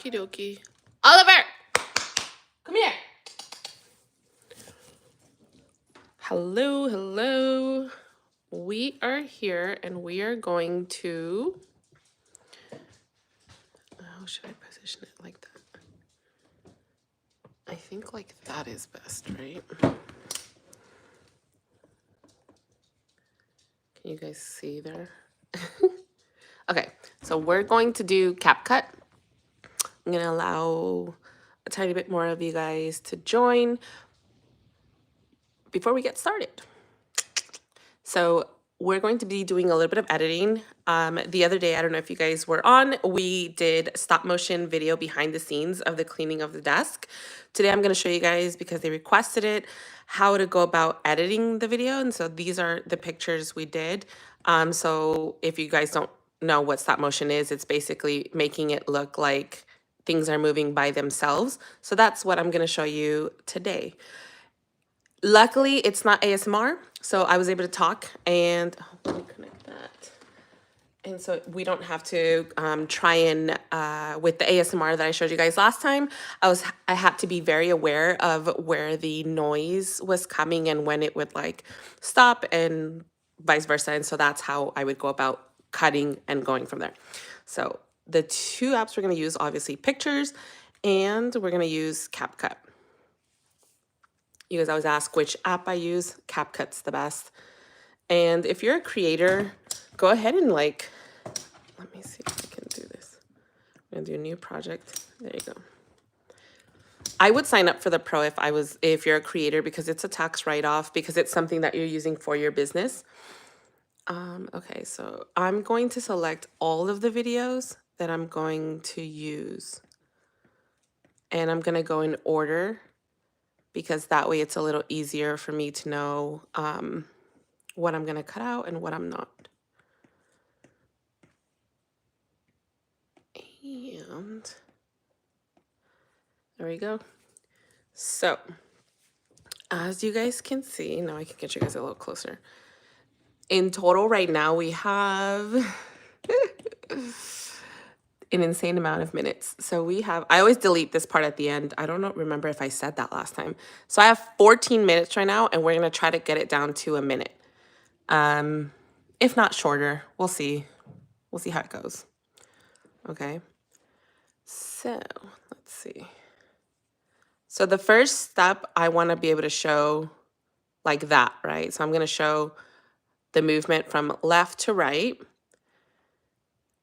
Okie dokie. Oliver! Come here. Hello, hello. We are here and we are going to... How should I position it like that? I think like that is best, right? Can you guys see there? Okay, so we're going to do CapCut. I'm going to allow a tiny bit more of you guys to join before we get started. So we're going to be doing a little bit of editing. The other day, I don't know if you guys were on, we did stop motion video behind the scenes of the cleaning of the desk. Today, I'm going to show you guys, because they requested it, how to go about editing the video. And so these are the pictures we did. So if you guys don't know what stop motion is, it's basically making it look like things are moving by themselves. So that's what I'm going to show you today. Luckily, it's not ASMR, so I was able to talk and let me connect that. And so we don't have to try and with the ASMR that I showed you guys last time, I had to be very aware of where the noise was coming and when it would like stop and vice versa. And so that's how I would go about cutting and going from there. So the two apps we're going to use, obviously, Pictures, and we're going to use CapCut. You guys always ask which app I use. CapCut's the best. And if you're a creator, go ahead and like, let me see if I can do this. I'm gonna do a new project. There you go. I would sign up for the Pro if you're a creator, because it's a tax write-off, because it's something that you're using for your business. Okay, so I'm going to select all of the videos that I'm going to use. And I'm gonna go in order, because that way it's a little easier for me to know what I'm going to cut out and what I'm not. And there we go. So as you guys can see, now I can get you guys a little closer. In total right now, we have an insane amount of minutes. So we have, I always delete this part at the end. I don't remember if I said that last time. So I have 14 minutes right now, and we're going to try to get it down to a minute. If not shorter, we'll see. We'll see how it goes. Okay. So let's see. So the first step, I want to be able to show like that, right? So I'm going to show the movement from left to right.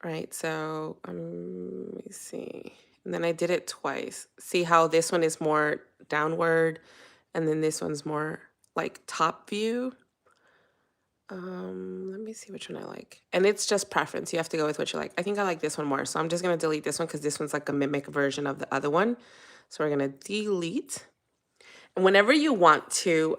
Right, so let me see. And then I did it twice. See how this one is more downward, and then this one's more like top view. Let me see which one I like. And it's just preference. You have to go with what you like. I think I like this one more. So I'm just going to delete this one, because this one's like a mimic version of the other one. So we're going to delete. And whenever you want to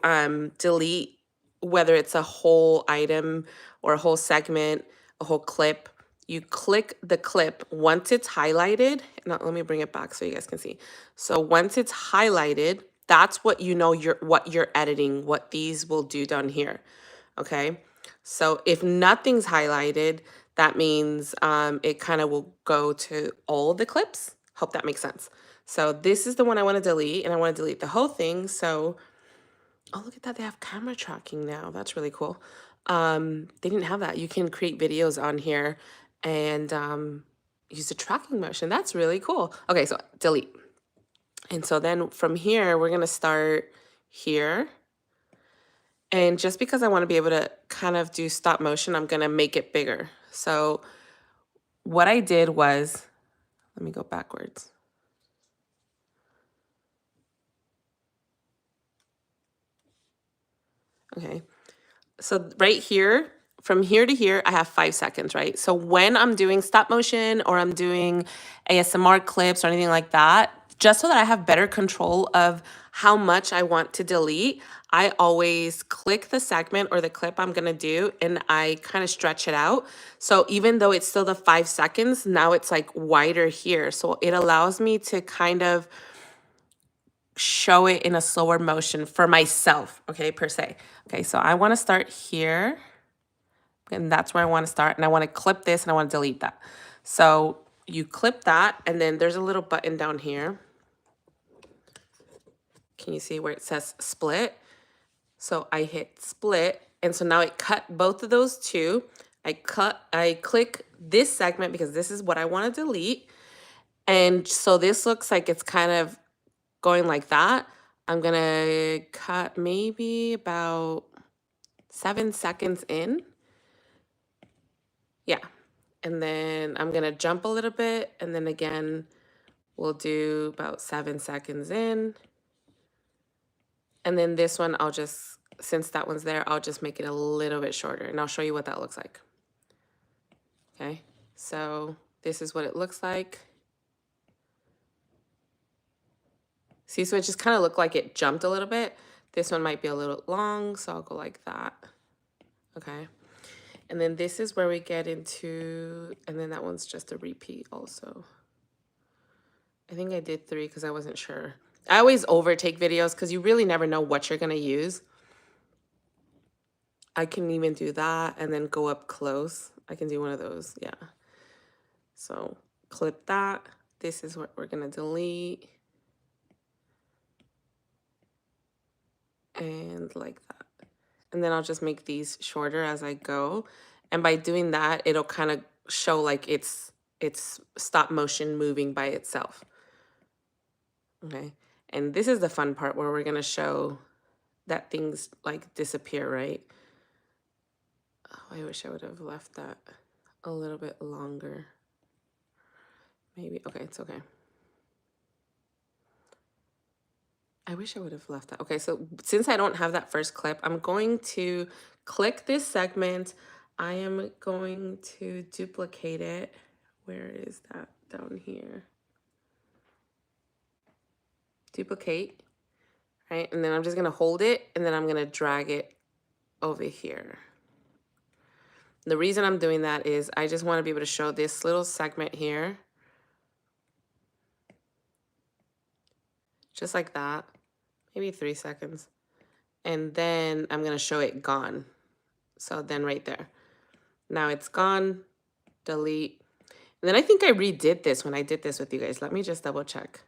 delete, whether it's a whole item or a whole segment, a whole clip, you click the clip once it's highlighted. Now, let me bring it back so you guys can see. So once it's highlighted, that's what you know what you're editing, what these will do down here. Okay, so if nothing's highlighted, that means it kind of will go to all the clips. Hope that makes sense. So this is the one I want to delete, and I want to delete the whole thing. So, oh, look at that. They have camera tracking now. That's really cool. They didn't have that. You can create videos on here and use the tracking motion. That's really cool. Okay, so delete. And so then from here, we're going to start here. And just because I want to be able to kind of do stop motion, I'm going to make it bigger. So what I did was, let me go backwards. Okay. So right here, from here to here, I have 5 seconds, right? So when I'm doing stop motion or I'm doing ASMR clips or anything like that, just so that I have better control of how much I want to delete, I always click the segment or the clip I'm gonna do, and I kind of stretch it out. So even though it's still the 5 seconds, now it's like wider here. So it allows me to kind of show it in a slower motion for myself, okay, per se. Okay, so I wanna start here, and that's where I wanna start, and I wanna clip this and I wanna delete that. So you clip that, and then there's a little button down here. Can you see where it says split? So I hit split, and so now it cut both of those two. I click this segment because this is what I want to delete. And so this looks like it's kind of going like that. I'm gonna cut maybe about 7 seconds in. Yeah. And then I'm gonna jump a little bit, and then again, we'll do about 7 seconds in. And then this one, I'll just, since that one's there, I'll just make it a little bit shorter, and I'll show you what that looks like. Okay, so this is what it looks like. See, so it just kind of looked like it jumped a little bit. This one might be a little long, so I'll go like that. Okay, and then this is where we get into, and then that one's just a repeat also. I think I did 3 because I wasn't sure. I always overtake videos because you really never know what you're gonna use. I can even do that and then go up close. I can do one of those, yeah. So clip that. This is what we're gonna delete. And like that. And then I'll just make these shorter as I go. And by doing that, it'll kind of show like it's stop motion moving by itself. Okay. And this is the fun part where we're gonna show that things like disappear, right? Oh, I wish I would have left that a little bit longer. Maybe, okay, it's okay. I wish I would have left that. Okay, so since I don't have that first clip, I'm going to click this segment. I am going to duplicate it. Where is that? Down here. Duplicate, right? And then I'm just gonna hold it, and then I'm gonna drag it over here. The reason I'm doing that is I just wanna be able to show this little segment here. Just like that, maybe 3 seconds. And then I'm gonna show it gone. So then right there. Now it's gone, delete. And then I think I redid this when I did this with you guys. Let me just double check.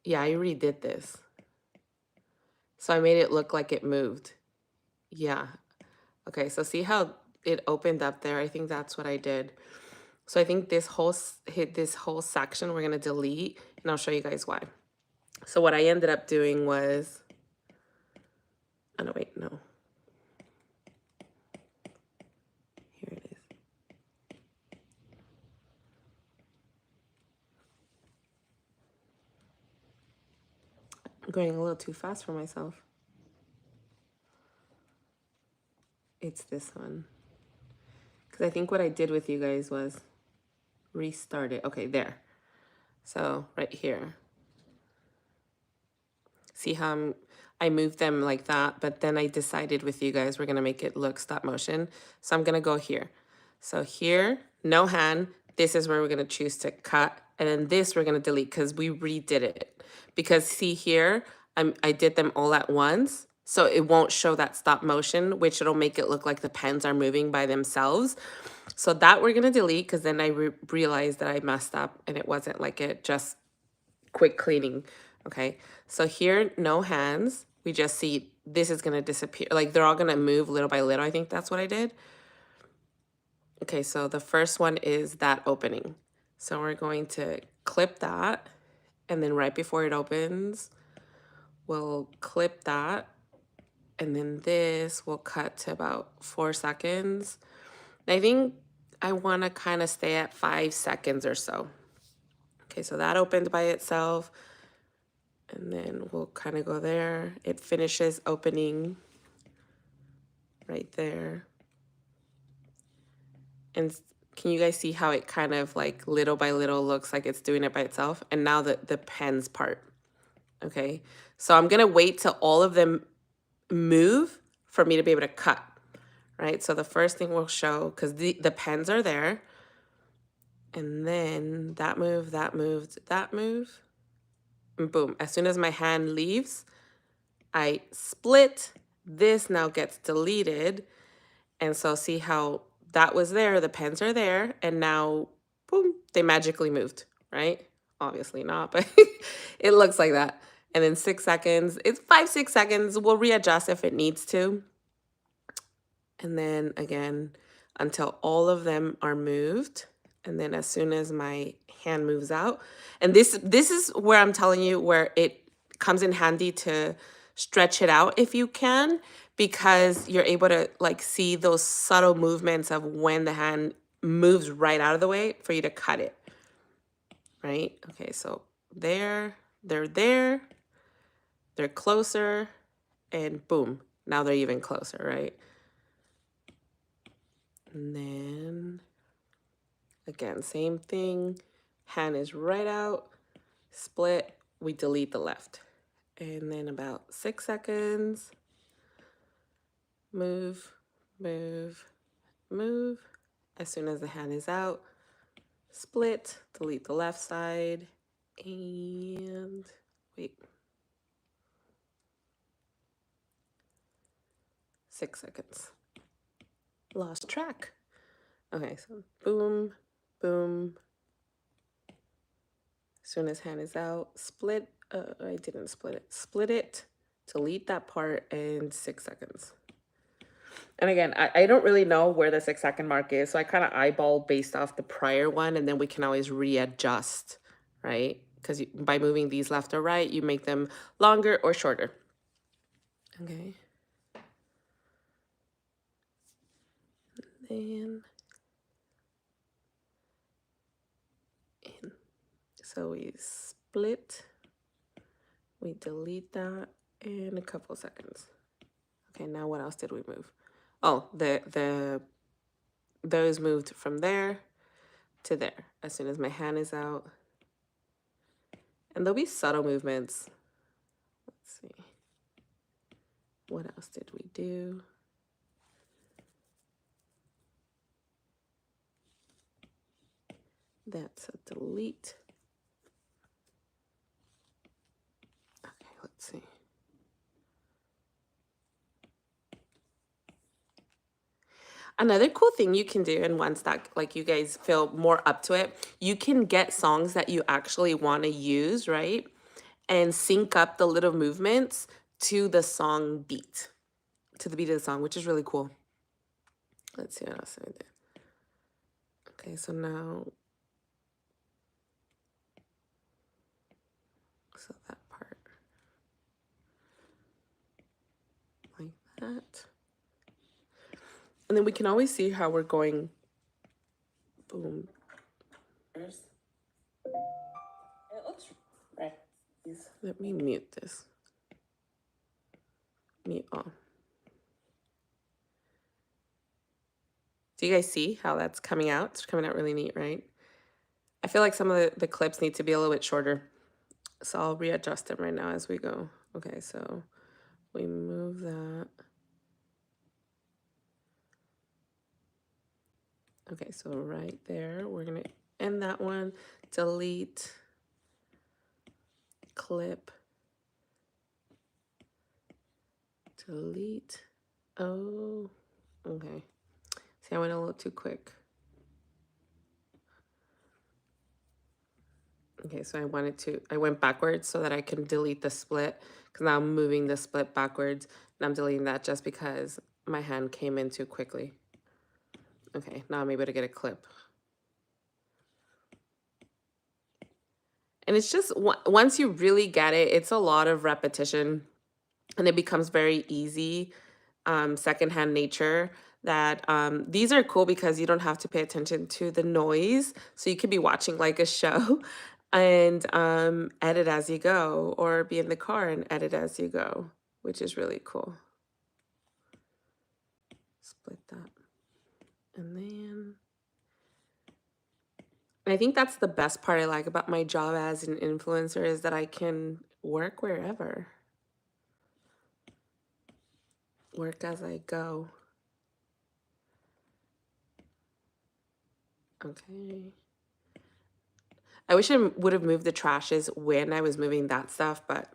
Yeah, I redid this. So I made it look like it moved. Yeah. Okay, so see how it opened up there? I think that's what I did. So I think this whole section we're gonna delete, and I'll show you guys why. So what I ended up doing was, oh no, wait, no. Here it is. I'm going a little too fast for myself. It's this one. Because I think what I did with you guys was restart it. Okay, there. So right here. See how I moved them like that, but then I decided with you guys we're gonna make it look stop motion. So I'm gonna go here. So here, no hand. This is where we're gonna choose to cut, and then this we're gonna delete because we redid it. Because see here, I did them all at once, so it won't show that stop motion, which it'll make it look like the pens are moving by themselves. So that we're gonna delete because then I realized that I messed up and it wasn't like it just quick cleaning. Okay, so here, no hands. We just see this is gonna disappear. Like they're all gonna move little by little. I think that's what I did. Okay, so the first one is that opening. So we're going to clip that, and then right before it opens, we'll clip that, and then this will cut to about 4 seconds. I think I wanna kind of stay at 5 seconds or so. Okay, so that opened by itself. And then we'll kind of go there. It finishes opening right there. And can you guys see how it kind of like little by little looks like it's doing it by itself? And now the pens part, okay? So I'm gonna wait till all of them move for me to be able to cut, right? So the first thing we'll show, because the pens are there, and then that move, that moved, that move. And boom, as soon as my hand leaves, I split, this now gets deleted. And so see how that was there, the pens are there, and now, boom, they magically moved, right? Obviously not, but it looks like that. And then 6 seconds, it's 5, 6 seconds. We'll readjust if it needs to. And then again, until all of them are moved. And then as soon as my hand moves out, and this is where I'm telling you where it comes in handy to stretch it out if you can, because you're able to like see those subtle movements of when the hand moves right out of the way for you to cut it, right? Okay, so they're there, they're closer, and boom, now they're even closer, right? And then again, same thing. Hand is right out, split, we delete the left. And then about 6 seconds, move, move, move. As soon as the hand is out, split, delete the left side, and wait. 6 seconds. Lost track. Okay, so boom, boom. As soon as hand is out, split. I didn't split it. Split it, delete that part, and 6 seconds. And again, I don't really know where the 6 second mark is, so I kind of eyeball based off the prior one, and then we can always readjust, right? Because by moving these left or right, you make them longer or shorter. Okay. And in. So we split, we delete that in a couple seconds. Okay, now what else did we move? Oh, those moved from there to there as soon as my hand is out. And there'll be subtle movements. Let's see. What else did we do? That's a delete. Okay, let's see. Another cool thing you can do, and once that like you guys feel more up to it, you can get songs that you actually want to use, right? And sync up the little movements to the song beat, to the beat of the song, which is really cool. Let's see what else I did. Okay, so now, so that part, like that. And then we can always see how we're going. Boom. It looks right. Let me mute this. Mute all. Do you guys see how that's coming out? It's coming out really neat, right? I feel like some of the clips need to be a little bit shorter. So I'll readjust them right now as we go. Okay, so we move that. Okay, so right there, we're gonna end that one, delete, clip, delete. Oh, okay. See, I went a little too quick. Okay, so I went backwards so that I can delete the split, because now I'm moving the split backwards, and I'm deleting that just because my hand came in too quickly. Okay, now I'm able to get a clip. And it's just, once you really get it, it's a lot of repetition, and it becomes very easy, secondhand nature, that these are cool because you don't have to pay attention to the noise. So you could be watching like a show and edit as you go, or be in the car and edit as you go, which is really cool. Split that. And then, and I think that's the best part I like about my job as an influencer, is that I can work wherever. Work as I go. Okay. I wish I would have moved the trashes when I was moving that stuff, but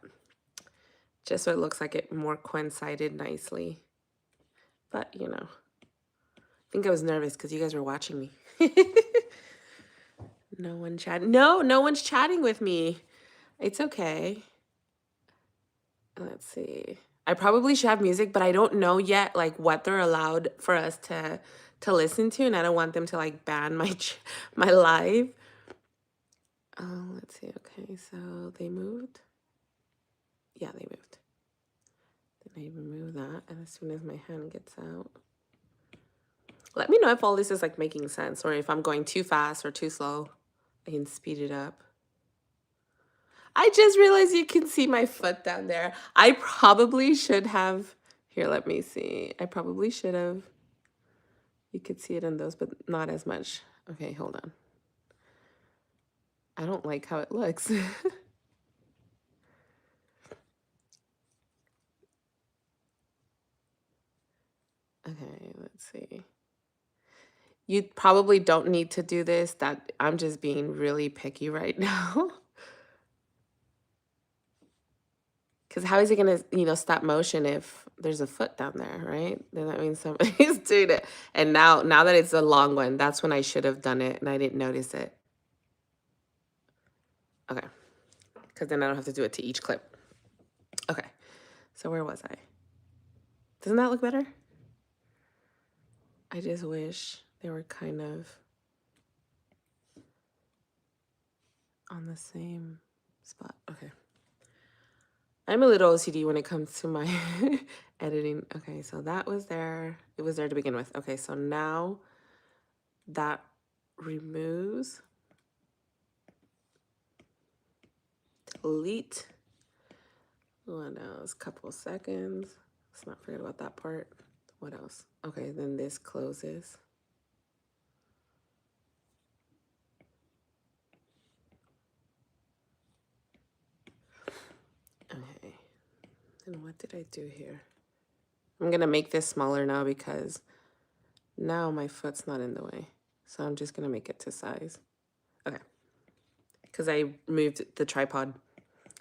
just so it looks like it more coincided nicely. But, you know, think I was nervous because you guys were watching me. No one chatting. No, no one's chatting with me. It's okay. Let's see. I probably should have music, but I don't know yet like what they're allowed for us to listen to, and I don't want them to like ban my my live. Let's see. Okay, so they moved. Yeah, they moved. Then I remove that, and as soon as my hand gets out, let me know if all this is like making sense or if I'm going too fast or too slow. I can speed it up. I just realized you can see my foot down there. I probably should have. Here, let me see. I probably should have. You could see it in those, but not as much. Okay, hold on. I don't like how it looks. Okay, let's see. You probably don't need to do this. That I'm just being really picky right now. Because how is it gonna, stop motion if there's a foot down there, right? Then that means somebody's doing it. And now that it's a long one, that's when I should have done it and I didn't notice it. Okay. Because then I don't have to do it to each clip. Okay. So where was I? Doesn't that look better? I just wish they were kind of on the same spot. Okay. I'm a little OCD when it comes to my editing. Okay, so that was there. It was there to begin with. Okay, so now that removes. Delete. What else? Couple seconds. Let's not forget about that part. What else? Okay, then this closes. Okay. And what did I do here? I'm gonna make this smaller now because now my foot's not in the way. So I'm just gonna make it to size. Okay. Because I moved the tripod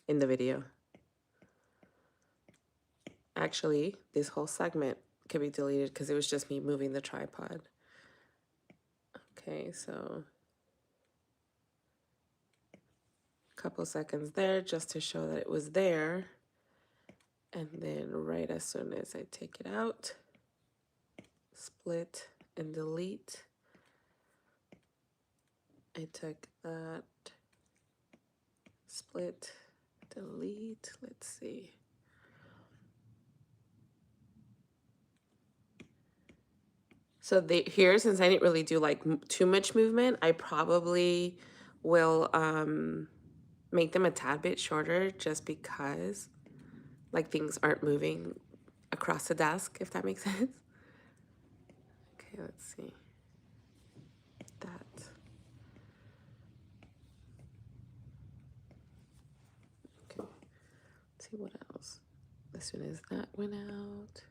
in the video. Actually, this whole segment could be deleted because it was just me moving the tripod. Okay, so a couple seconds there just to show that it was there. And then right as soon as I take it out, split and delete. I took that, split, delete, let's see. So here, since I didn't really do like too much movement, I probably will make them a tad bit shorter just because like things aren't moving across the desk, if that makes sense. Okay, let's see. That. Okay, let's see what else. As soon as that went out.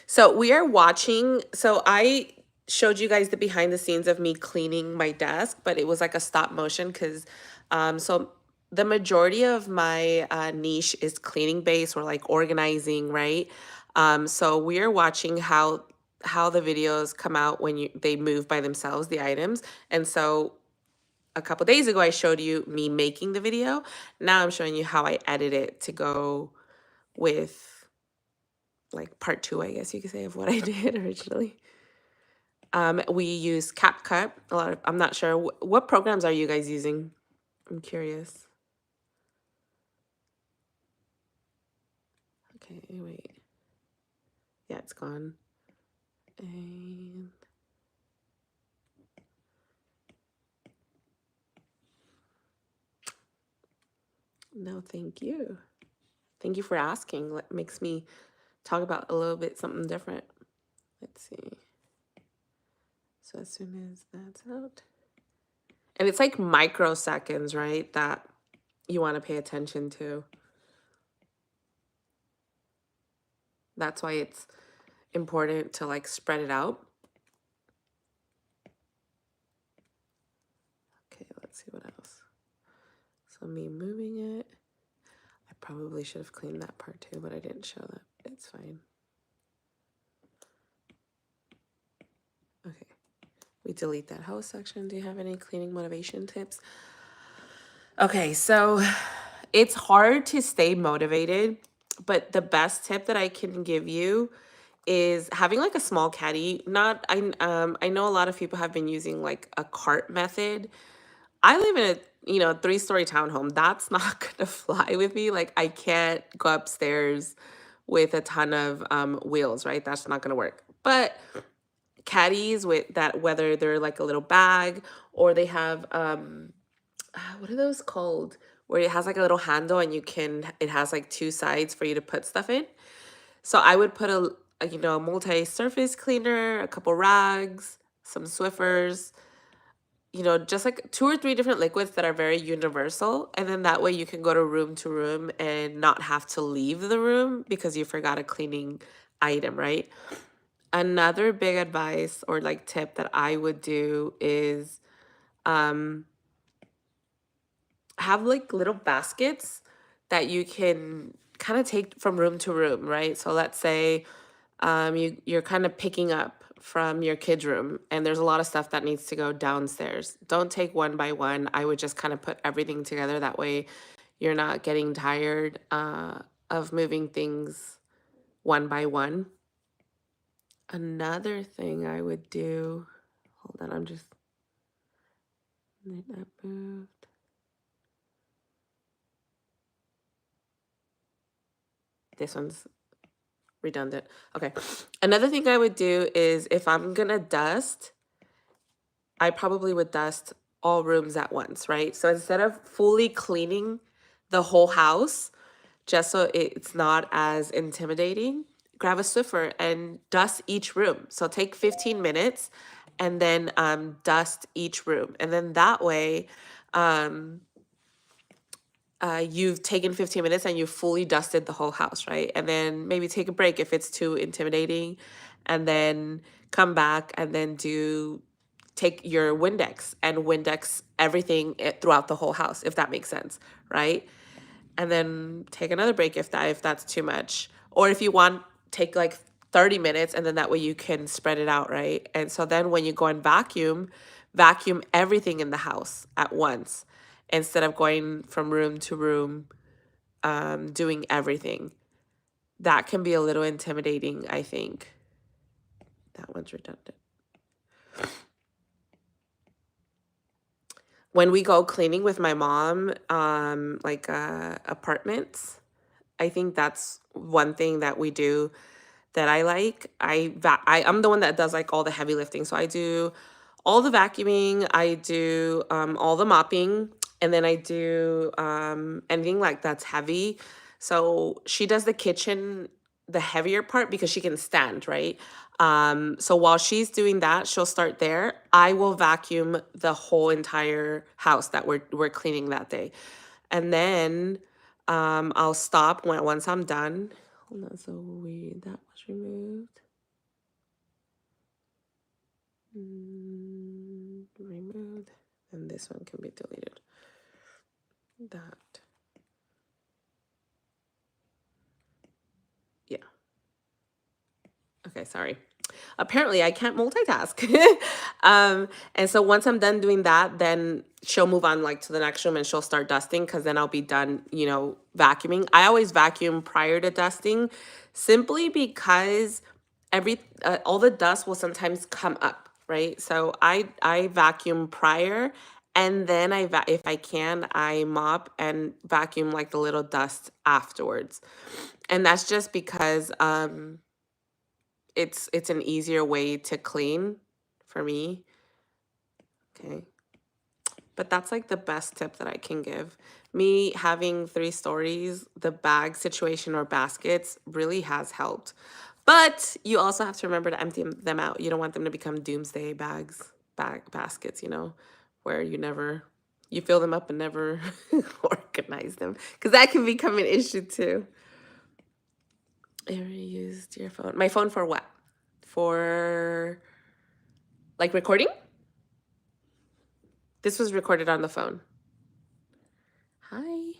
So we are watching, so I showed you guys the behind the scenes of me cleaning my desk, but it was like a stop motion because so the majority of my niche is cleaning based or like organizing, right? So we are watching how the videos come out when they move by themselves, the items. And so a couple days ago I showed you me making the video. Now I'm showing you how I edit it to go with like part 2, I guess you could say, of what I did originally. We use CapCut. I'm not sure. What programs are you guys using? I'm curious. Okay, wait. Yeah, it's gone. And no, thank you. Thank you for asking. That makes me talk about a little bit something different. Let's see. So as soon as that's out. And it's like microseconds, right? That you want to pay attention to. That's why it's important to like spread it out. Okay, let's see what else. So me moving it. I probably should have cleaned that part too, but I didn't show that. It's fine. Okay. We delete that house section. Do you have any cleaning motivation tips? Okay, so it's hard to stay motivated, but the best tip that I can give you is having like a small caddy. Not I know a lot of people have been using like a cart method. I live in a, 3-story townhome. That's not gonna fly with me. Like I can't go upstairs with a ton of wheels, right? That's not gonna work. But caddies with that, whether they're like a little bag or they have what are those called? Where it has like a little handle and it has like two sides for you to put stuff in. So I would put a multi-surface cleaner, a couple rags, some Swiffers, just like 2 or 3 different liquids that are very universal. And then that way you can go to room and not have to leave the room because you forgot a cleaning item, right? Another big advice or like tip that I would do is have like little baskets that you can kind of take from room to room, right? So let's say you're kind of picking up from your kids' room and there's a lot of stuff that needs to go downstairs. Don't take one by one. I would just kind of put everything together. That way you're not getting tired of moving things one by one. Another thing I would do, hold on, I'm just, that moved. This one's redundant. Okay. Another thing I would do is if I'm gonna dust, I probably would dust all rooms at once, right? So instead of fully cleaning the whole house, just so it's not as intimidating, grab a Swiffer and dust each room. So take 15 minutes and then dust each room. And then that way, you've taken 15 minutes and you've fully dusted the whole house, right? And then maybe take a break if it's too intimidating, and then come back and then take your Windex and Windex everything throughout the whole house, if that makes sense, right? And then take another break if that's too much. Or if you want, take like 30 minutes and then that way you can spread it out, right? And so then when you go and vacuum everything in the house at once instead of going from room to room, doing everything. That can be a little intimidating, I think. That one's redundant. When we go cleaning with my mom, like apartments, I think that's one thing that we do that I like. I'm the one that does like all the heavy lifting. So I do all the vacuuming, I do all the mopping, and then I do anything like that's heavy. So she does the kitchen, the heavier part because she can stand, right? So while she's doing that, she'll start there. I will vacuum the whole entire house that we're cleaning that day. And then I'll stop once I'm done. Hold on, so that was removed. Removed. And this one can be deleted. That. Yeah. Okay, sorry. Apparently I can't multitask. And so once I'm done doing that, then she'll move on like to the next room and she'll start dusting because then I'll be done, vacuuming. I always vacuum prior to dusting simply because all the dust will sometimes come up, right? So I vacuum prior and then if I can, I mop and vacuum like the little dust afterwards. And that's just because it's an easier way to clean for me. Okay. But that's like the best tip that I can give. Me having 3 stories, the bag situation or baskets really has helped. But you also have to remember to empty them out. You don't want them to become doomsday baskets, where you fill them up and never organize them. Because that can become an issue too. Ever used your phone? My phone for what? For like recording? This was recorded on the phone. Hi.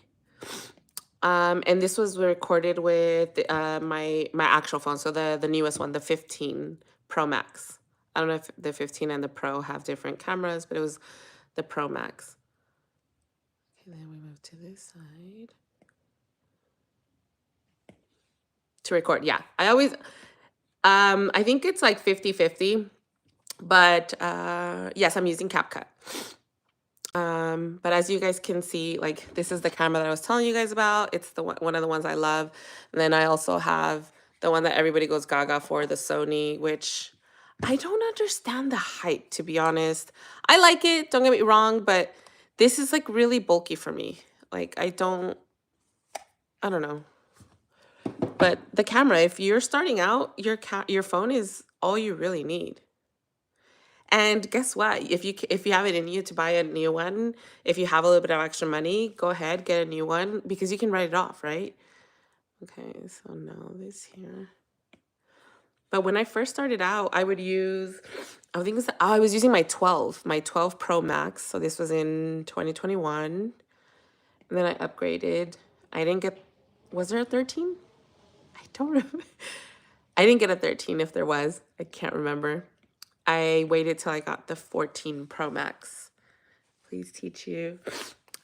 And this was recorded with my actual phone, so the newest one, the 15 Pro Max. I don't know if the 15 and the Pro have different cameras, but it was the Pro Max. Okay, then we move to this side to record. Yeah, I think it's like 50-50, but yes, I'm using CapCut. But as you guys can see, like this is the camera that I was telling you guys about. It's the one of the ones I love. And then I also have the one that everybody goes gaga for, the Sony, which I don't understand the hype, to be honest. I like it, don't get me wrong, but this is like really bulky for me. Like I don't know. But the camera, if you're starting out, your phone is all you really need. And guess what? If you have it in you to buy a new one, if you have a little bit of extra money, go ahead, get a new one because you can write it off, right? Okay, so now this here. But when I first started out, I would use, I think I was using my 12 Pro Max. So this was in 2021. And then I upgraded. I didn't get, was there a 13? I don't remember. I didn't get a 13 if there was. I can't remember. I waited till I got the 14 Pro Max. Please teach you.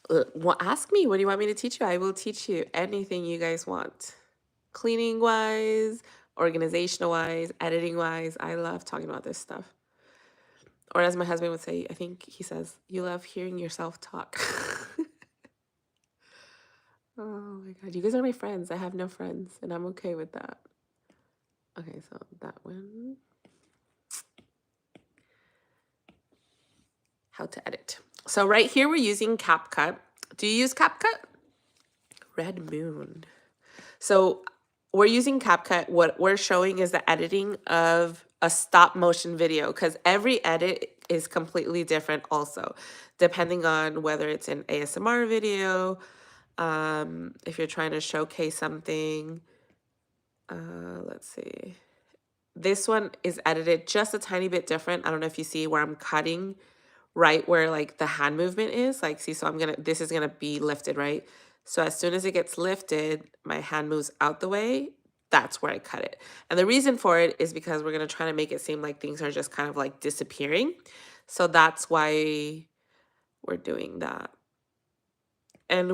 Well, ask me, what do you want me to teach you? I will teach you anything you guys want. Cleaning wise, organizational wise, editing wise. I love talking about this stuff. Or as my husband would say, I think he says, you love hearing yourself talk. Oh my God, you guys are my friends. I have no friends and I'm okay with that. Okay, so that one. How to edit. So right here, we're using CapCut. Do you use CapCut? Red Moon. So we're using CapCut. What we're showing is the editing of a stop motion video because every edit is completely different also, depending on whether it's an ASMR video, if you're trying to showcase something. Let's see. This one is edited just a tiny bit different. I don't know if you see where I'm cutting right where like the hand movement is. Like, see, so this is gonna be lifted, right? So as soon as it gets lifted, my hand moves out the way. That's where I cut it. And the reason for it is because we're gonna try to make it seem like things are just kind of like disappearing. So that's why we're doing that. And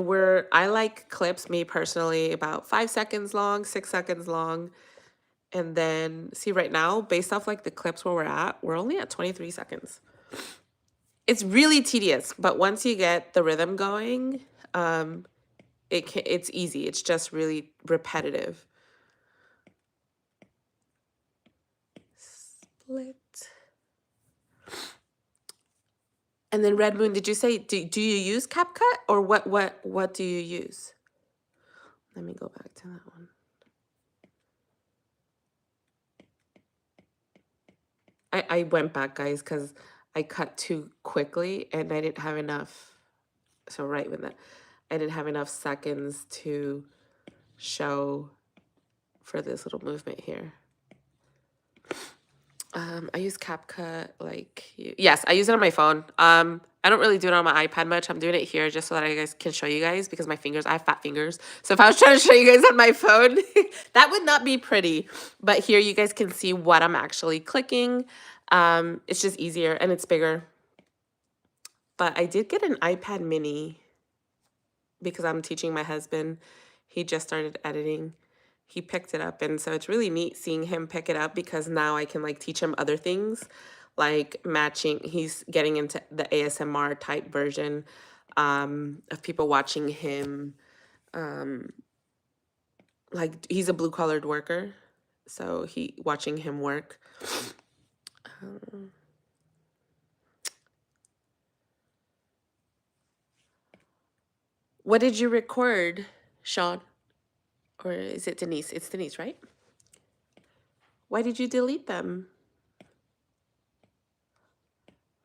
I like clips, me personally, about 5 seconds long, 6 seconds long. And then see right now, based off like the clips where we're only at 23 seconds. It's really tedious, but once you get the rhythm going, it's easy. It's just really repetitive. Split. And then Red Moon, did you say, do you use CapCut or what do you use? Let me go back to that one. I went back, guys, because I cut too quickly and I didn't have enough. So right with that, I didn't have enough seconds to show for this little movement here. I use CapCut yes, I use it on my phone. I don't really do it on my iPad much. I'm doing it here just so that I guys can show you guys because I have fat fingers. So if I was trying to show you guys on my phone, that would not be pretty. But here you guys can see what I'm actually clicking. It's just easier and it's bigger. But I did get an iPad mini because I'm teaching my husband. He just started editing. He picked it up, and so it's really neat seeing him pick it up because now I can like teach him other things like matching. He's getting into the ASMR type version of people watching him. Like he's a blue-collared worker, so watching him work. What did you record, Sean? Or is it Denise? It's Denise, right? Why did you delete them?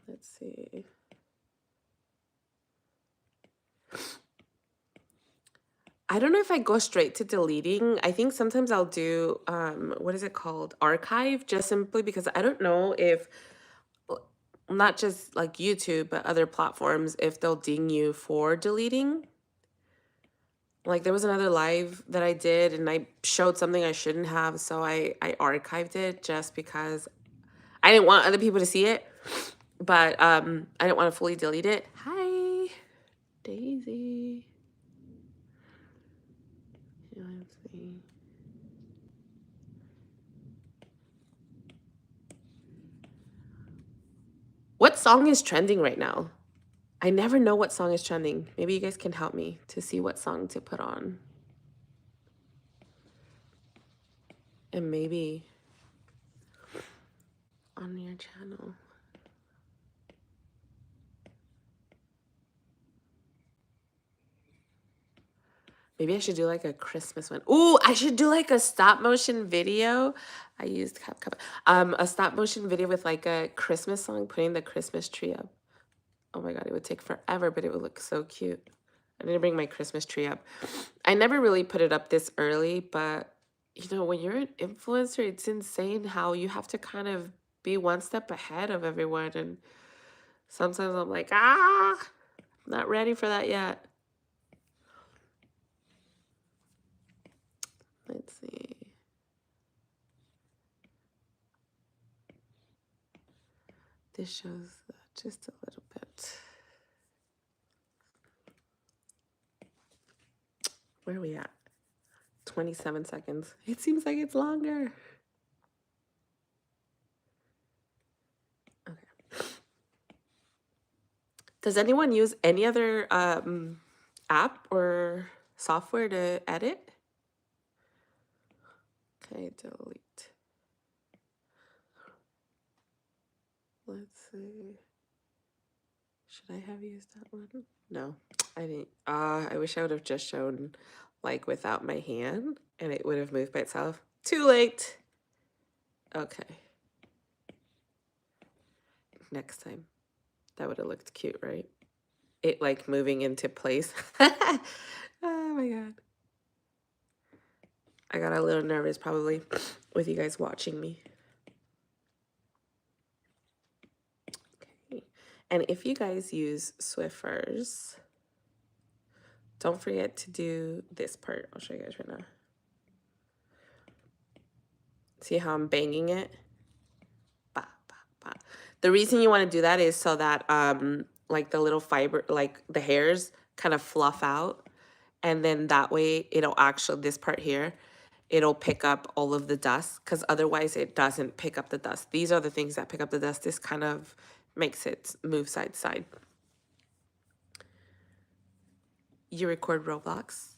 Let's see. I don't know if I go straight to deleting. I think sometimes I'll do, what is it called? Archive, just simply because I don't know if, not just like YouTube, but other platforms, if they'll ding you for deleting. Like there was another live that I did and I showed something I shouldn't have, so I archived it just because I didn't want other people to see it, but I didn't want to fully delete it. Hi, Daisy. Yeah, let's see. What song is trending right now? I never know what song is trending. Maybe you guys can help me to see what song to put on. And maybe on your channel. Maybe I should do like a Christmas one. Ooh, I should do like a stop motion video. I used CapCut. A stop motion video with like a Christmas song, putting the Christmas tree up. Oh my God, it would take forever, but it would look so cute. I need to bring my Christmas tree up. I never really put it up this early, but you know, when you're an influencer, it's insane how you have to kind of be one step ahead of everyone. And sometimes I'm like, I'm not ready for that yet. Let's see. This shows just a little bit. Where are we at? 27 seconds. It seems like it's longer. Okay. Does anyone use any other app or software to edit? Okay, delete. Let's see. Should I have used that one? No, I didn't. I wish I would have just shown like without my hand and it would have moved by itself. Too late. Okay. Next time. That would have looked cute, right? It like moving into place. Oh my God. I got a little nervous probably with you guys watching me. Okay. And if you guys use Swiffers, don't forget to do this part. I'll show you guys right now. See how I'm banging it? Bah, bah, bah. The reason you want to do that is so that like the little fiber, like the hairs kind of fluff out. And then that way it'll actually, this part here, it'll pick up all of the dust because otherwise it doesn't pick up the dust. These are the things that pick up the dust. This kind of makes it move side to side. You record Roblox?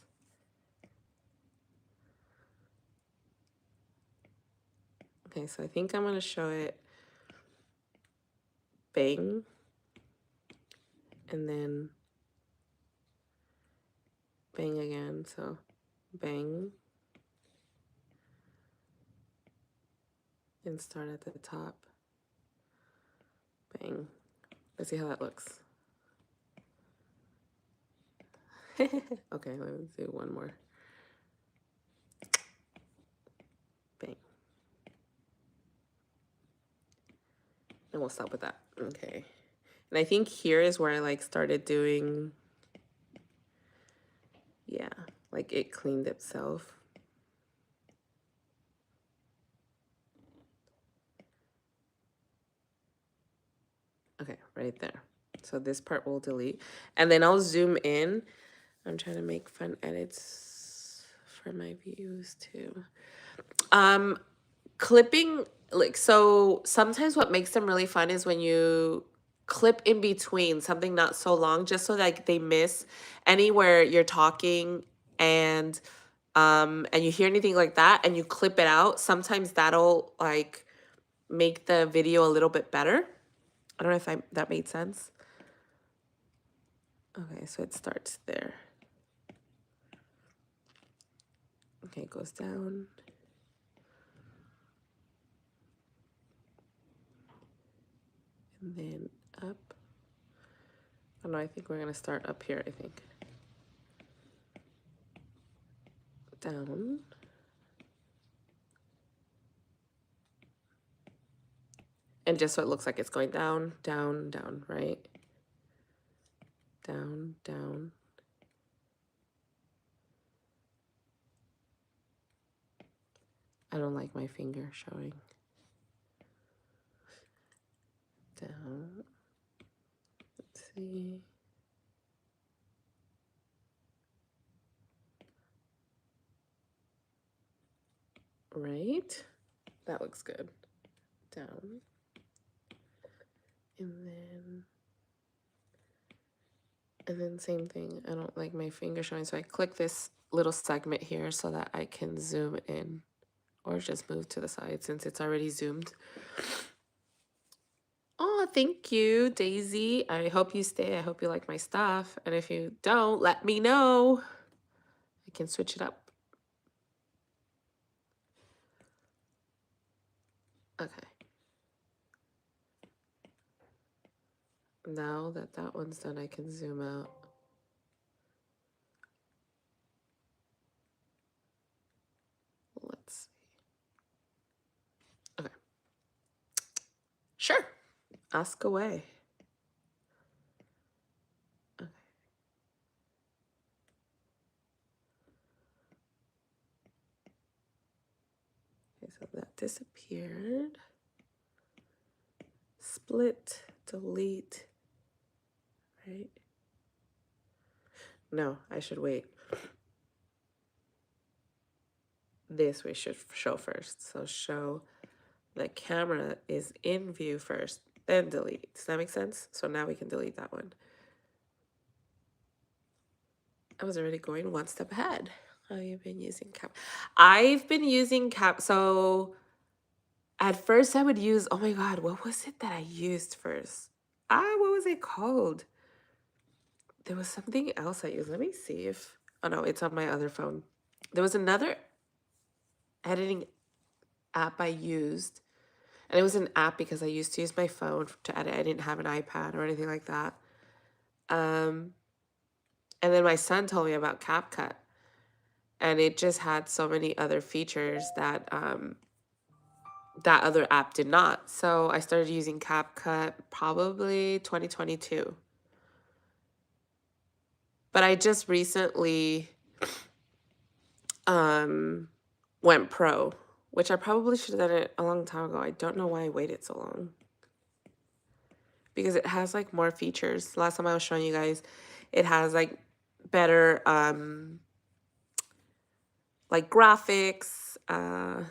Okay, so I think I'm going to show it bang and then bang again. So bang and start at the top. Bang. Let's see how that looks. Okay, let's do one more. Bang. And we'll stop with that. Okay. And I think here is where I like started doing, yeah, like it cleaned itself. Okay, right there. So this part will delete. And then I'll zoom in. I'm trying to make fun edits for my views too. Clipping, like, so sometimes what makes them really fun is when you clip in between something not so long, just so like they miss anywhere you're talking and you hear anything like that and you clip it out. Sometimes that'll like make the video a little bit better. I don't know if that made sense. Okay, so it starts there. Okay, it goes down. And then up. Oh no, I think we're gonna start up here, I think. Down. And just so it looks like it's going down, down, down, right? Down, down. I don't like my finger showing. Down. Let's see. Right? That looks good. Down. And then same thing. I don't like my finger showing, so I click this little segment here so that I can zoom in or just move to the side since it's already zoomed. Oh, thank you, Daisy. I hope you stay. I hope you like my stuff. And if you don't, let me know. I can switch it up. Okay. Now that that one's done, I can zoom out. Let's see. Okay. Sure. Ask away. Okay. Okay, so that disappeared. Split, delete, right? No, I should wait. This we should show first. So show the camera is in view first, then delete. Does that make sense? So now we can delete that one. I was already going one step ahead. How have you been using Cap? I've been using Cap. So at first I would use, oh my God, what was it that I used first? What was it called? There was something else I used. Let me see if, oh no, it's on my other phone. There was another editing app I used, and it was an app because I used to use my phone to edit. I didn't have an iPad or anything like that. And then my son told me about CapCut, and it just had so many other features that that other app did not. So I started using CapCut probably 2022. But I just recently went pro, which I probably should have done it a long time ago. I don't know why I waited so long. Because it has like more features. Last time I was showing you guys, it has like better like graphics. Oh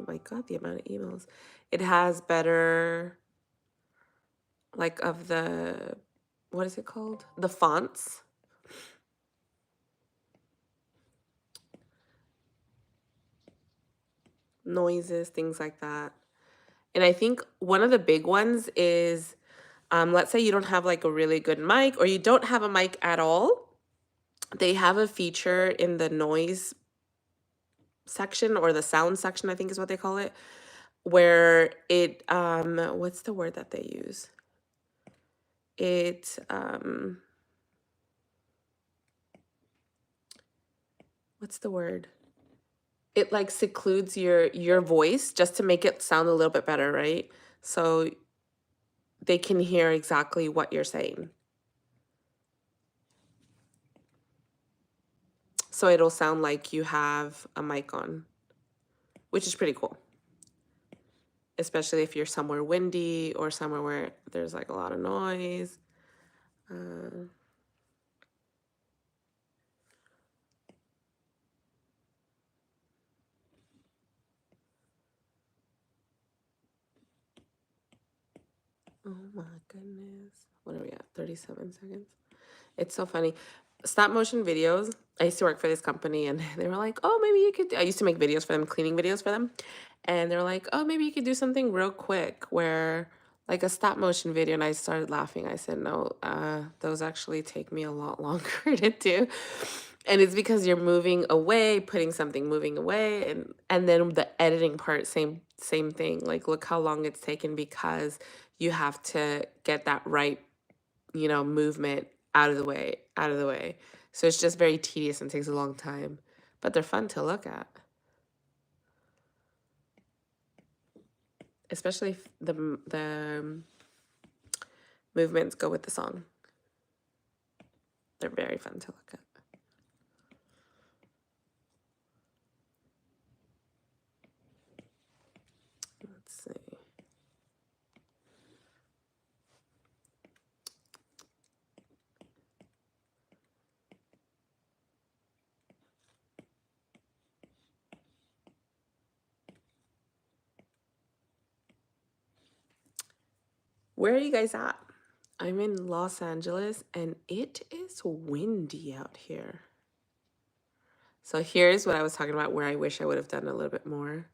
my God, the amount of emails. It has better like of the, what is it called? The fonts. Noises, things like that. And I think one of the big ones is, let's say you don't have like a really good mic or you don't have a mic at all. They have a feature in the noise section or the sound section, I think is what they call it, where it, what's the word that they use? It, what's the word? It like secludes your voice just to make it sound a little bit better, right? So they can hear exactly what you're saying. So it'll sound like you have a mic on, which is pretty cool. Especially if you're somewhere windy or somewhere where there's like a lot of noise. Oh my goodness. What are we at? 37 seconds. It's so funny. Stop motion videos. I used to work for this company and they were like, oh, maybe you could, I used to make videos for them, cleaning videos for them. And they were like, oh, maybe you could do something real quick where like a stop motion video. And I started laughing. I said, no, those actually take me a lot longer to do. And it's because you're moving away, putting something moving away. And then the editing part, same thing. Like, look how long it's taken because you have to get that right, you know, movement out of the way. So it's just very tedious and takes a long time, but they're fun to look at. Especially if the movements go with the song. They're very fun to look at. Where are you guys at? I'm in Los Angeles and it is windy out here. So here's what I was talking about where I wish I would have done a little bit more.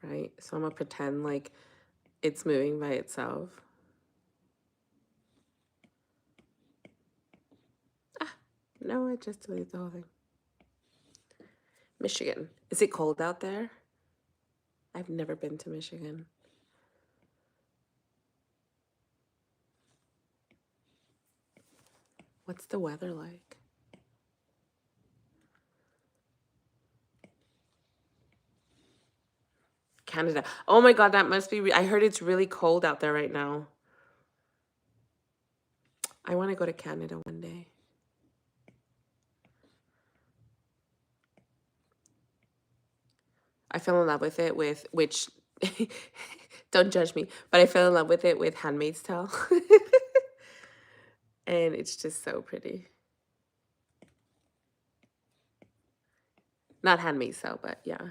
Right? So I'm gonna pretend like it's moving by itself. Ah, no, I just deleted the whole thing. Michigan. Is it cold out there? I've never been to Michigan. What's the weather like? Canada. Oh my God, that must be. I heard it's really cold out there right now. I want to go to Canada one day. I fell in love with it with which don't judge me, but I fell in love with it with Handmaid's Tale. And it's just so pretty. Not Handmaid's Tale, but yeah.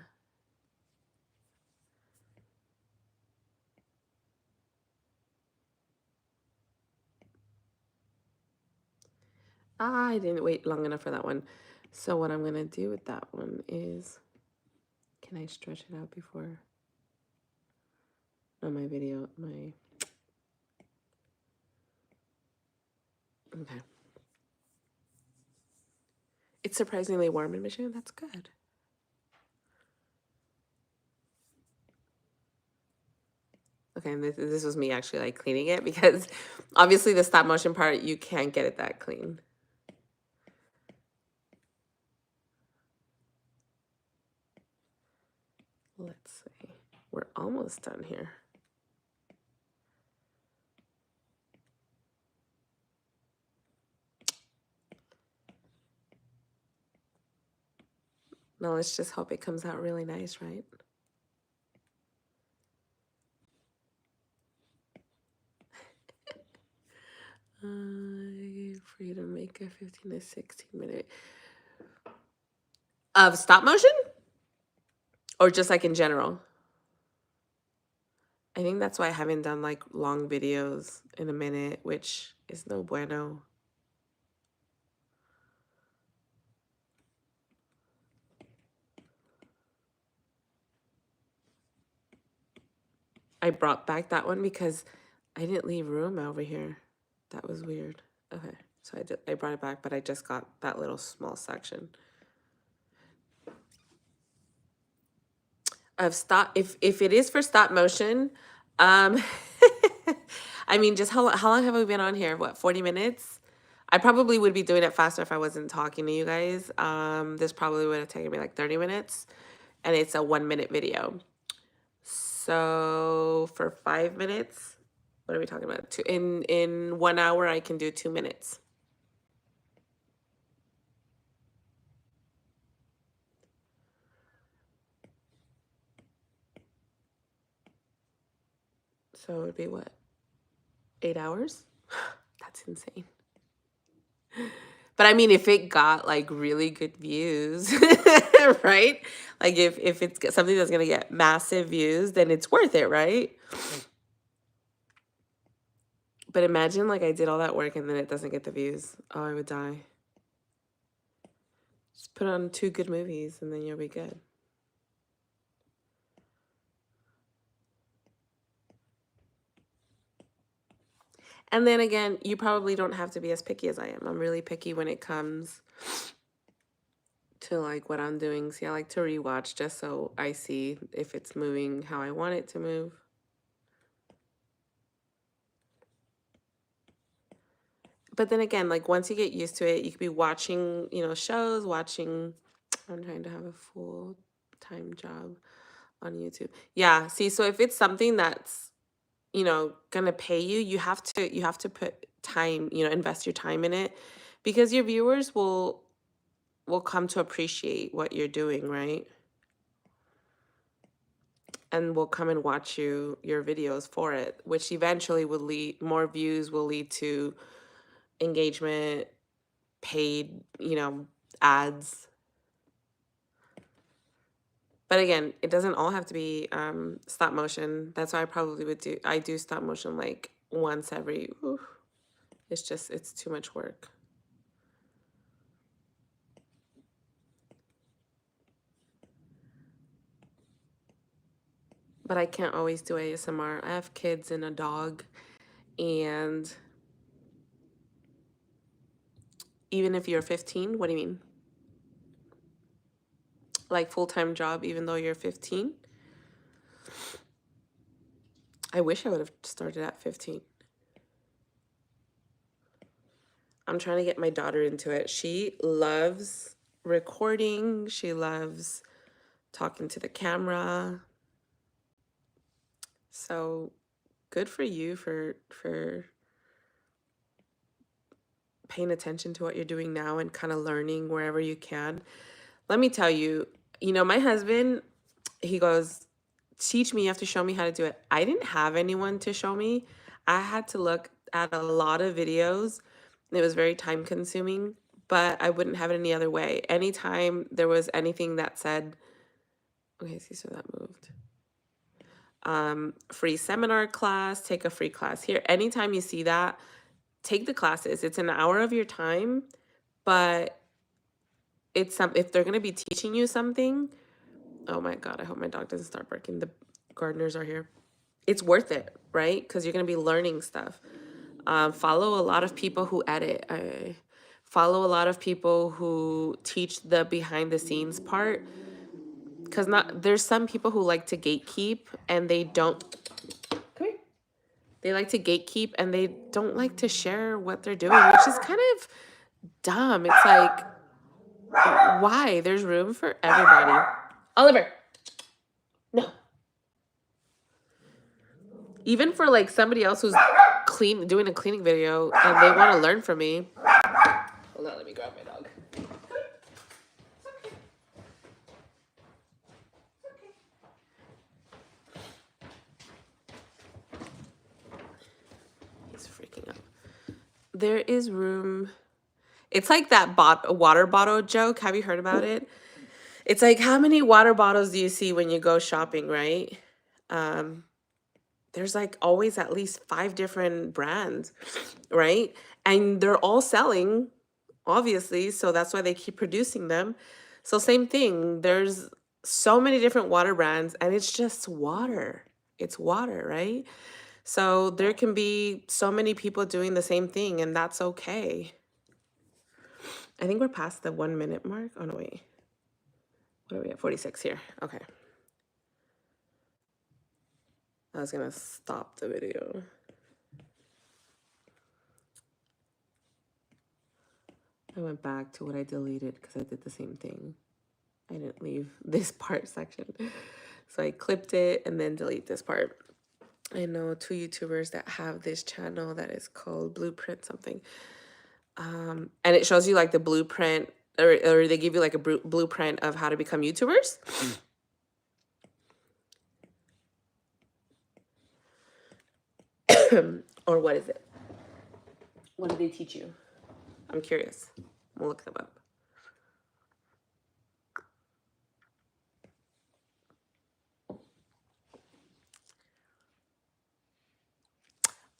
I didn't wait long enough for that one. So what I'm gonna do with that one is, can I stretch it out before? No, my video, okay. It's surprisingly warm in Michigan. That's good. Okay, and this was me actually like cleaning it because obviously the stop motion part, you can't get it that clean. Let's see. We're almost done here. Now let's just hope it comes out really nice, right? For you to make a 15 to 16 minute of stop motion, or just like in general. I think that's why I haven't done like long videos in a minute, which is no bueno. I brought back that one because I didn't leave room over here. That was weird. Okay, so I brought it back, but I just got that little small section of stop. If it is for stop motion, um, I mean, just how long have we been on here? What, 40 minutes? I probably would be doing it faster if I wasn't talking to you guys. This probably would have taken me like 30 minutes, and it's a 1-minute video. So for 5 minutes, what are we talking about? In 1 hour, I can do 2 minutes. So it would be what? 8 hours? That's insane. But I mean, if it got like really good views, right? Like if it's something that's gonna get massive views, then it's worth it, right? But imagine like I did all that work and then it doesn't get the views. Oh, I would die. Just put on 2 good movies and then you'll be good. And then again, you probably don't have to be as picky as I am. I'm really picky when it comes to like what I'm doing. See, I like to rewatch just so I see if it's moving how I want it to move. But then again, like once you get used to it, you could be watching, shows, I'm trying to have a full-time job on YouTube. Yeah, see, so if it's something that's, gonna pay you, you have to put time, invest your time in it because your viewers will come to appreciate what you're doing, right? And will come and watch your videos for it, which eventually will lead more views, will lead to engagement, paid, ads. But again, it doesn't all have to be stop motion. That's why I do stop motion like once every, it's too much work. But I can't always do ASMR. I have kids and a dog, and even if you're 15, what do you mean? Like full-time job, even though you're 15? I wish I would have started at 15. I'm trying to get my daughter into it. She loves recording. She loves talking to the camera. So good for you for paying attention to what you're doing now and kind of learning wherever you can. Let me tell you, my husband, he goes, teach me, you have to show me how to do it. I didn't have anyone to show me. I had to look at a lot of videos. It was very time consuming, but I wouldn't have it any other way. Anytime there was anything that said, okay, see, so that moved. Free seminar class, take a free class here. Anytime you see that, take the classes. It's an hour of your time, but if they're going to be teaching you something, oh my God, I hope my dog doesn't start barking. The gardeners are here. It's worth it, right? Because you're going to be learning stuff. Follow a lot of people who edit. Follow a lot of people who teach the behind the scenes part. Because there's some people who like to gatekeep and they don't. Come here. They like to gatekeep and they don't like to share what they're doing, which is kind of dumb. It's like, why? There's room for everybody. Oliver. No. Even for like somebody else who's doing a cleaning video and they want to learn from me. Hold on, let me grab my dog. He's freaking out. There is room. It's like that water bottle joke. Have you heard about it? It's like, how many water bottles do you see when you go shopping, right? There's like always at least 5 different brands, right? And they're all selling, obviously, so that's why they keep producing them. So same thing, there's so many different water brands and it's just water. It's water, right? So there can be so many people doing the same thing and that's okay. I think we're past the 1 minute mark. Oh no, wait. What are we at? 46 here. Okay. I was gonna stop the video. I went back to what I deleted because I did the same thing. I didn't leave this part section. So I clipped it and then delete this part. I know 2 YouTubers that have this channel that is called Blueprint something. And it shows you like the blueprint or they give you like a blueprint of how to become YouTubers. Or what is it? What do they teach you? I'm curious. We'll look them up.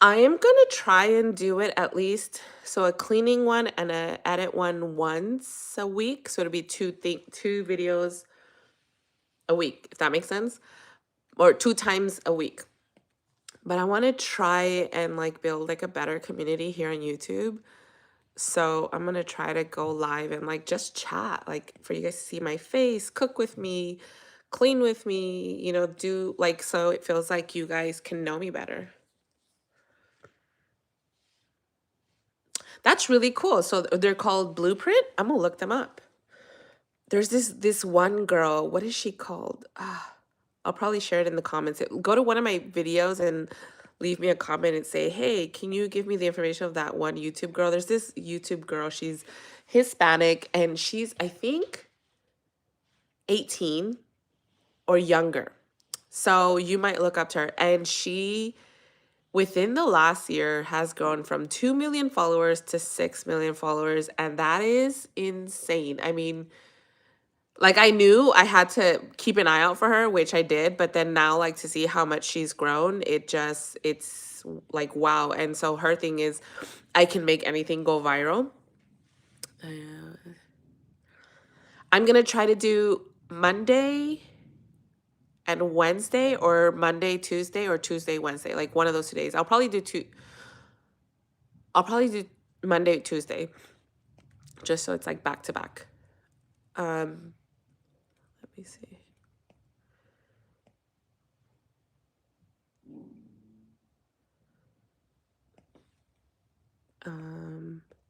I am gonna try and do it at least, so a cleaning one and a edit one once a week. So it'll be two videos a week, if that makes sense, or 2 times a week. But I want to try and like build like a better community here on YouTube. So I'm gonna try to go live and like just chat, like for you guys to see my face, cook with me, clean with me, do like so it feels like you guys can know me better. That's really cool. So they're called Blueprint. I'm gonna look them up. There's this one girl. What is she called? I'll probably share it in the comments. Go to one of my videos and leave me a comment and say, hey, can you give me the information of that one YouTube girl? There's this YouTube girl. She's Hispanic and she's, I think, 18 or younger. So you might look up to her. And she, within the last year, has grown from 2 million followers to 6 million followers. And that is insane. I mean, Like I knew I had to keep an eye out for her, which I did, but then now like to see how much she's grown, it's like wow. And so her thing is I can make anything go viral. I'm going to try to do Monday and Wednesday, or Monday, Tuesday, or Tuesday, Wednesday, like one of those 2 days. I'll probably do Monday, Tuesday, just so it's like back to back. Let me see.